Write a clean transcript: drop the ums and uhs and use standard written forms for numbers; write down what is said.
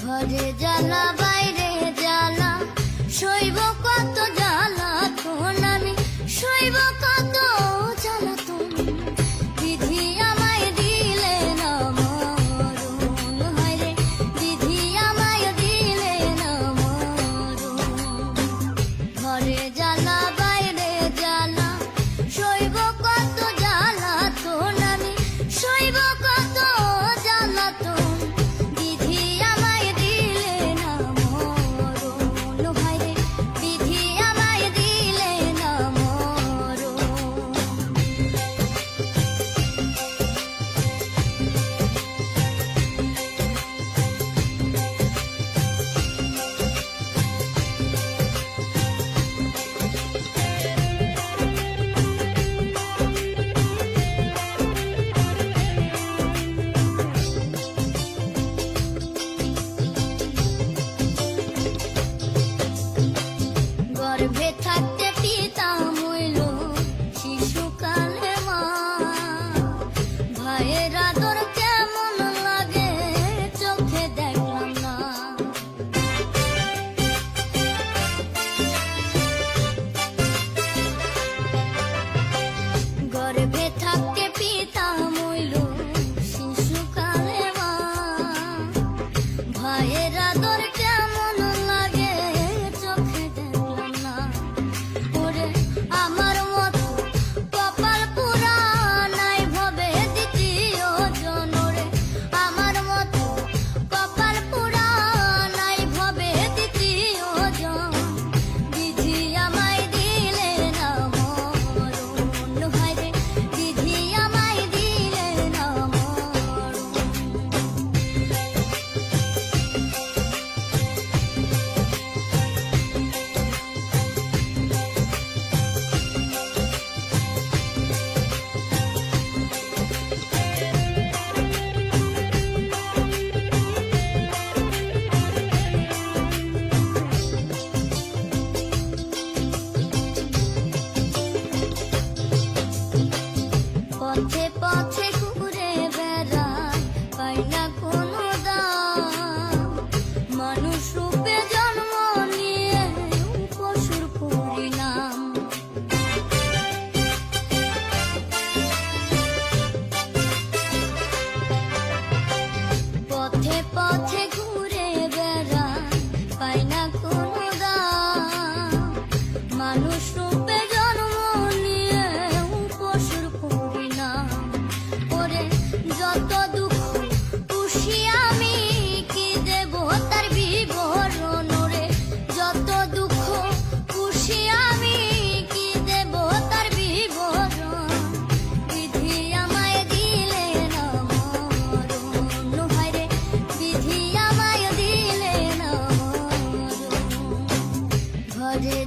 ঘরে জ্বালা বাইরে জ্বালা, সইব কত জ্বালাতন আমি, সইব কত জ্বালাতন। বিধি আমায় দিলে না মরণ, হায়রে বিধি আমায় দিলে না মরণ। ঘরে জ্বালা বাইরে জ্বালা, সইব কত জ্বালাতন আমি, সইব কত জ্বালাতন। গর্ভে থাকতে পিতা মইল শিশুকালে মা, ভাইয়ের আদর কেমন লাগে চোখে দেখলাম না। গর্ভে থাকতে পিতা মইল শিশুকালে মা, ভাইয়ের আদর কেমন লাগে চোখে দেখলাম না। ওরে আমার মতো কপাল পুরা নাই ভবে দ্বিতীয় জন, ওরে আমার মতো কপাল পুরা নাই ভবে দ্বিতীয় জন। বিধি আমায় দিলে না মরণ, হায়রে বিধি আমায় দিলে না মরণ। পথে পথে ঘুরে বেড়াই, পাই না কোনো দাম। মানুষ রূপে জন্ম নিয়ে পশুর পরিণাম। পথে পথে ঘুরে বেড়াই, পাই না কোনো দাম। মানুষ রূপে জন্ম নিয়ে পশুর পরিণাম। ওরে যত দুঃখ খুশি আমি কি দেব তার বিবরণ, ওরে যত দুঃখ খুশি আমি কি দেব তার বিবরণ। বিধি আমায় দিলে না মরণ, হায়রে বিধি আমায় দিলে না মরণ। ঘরে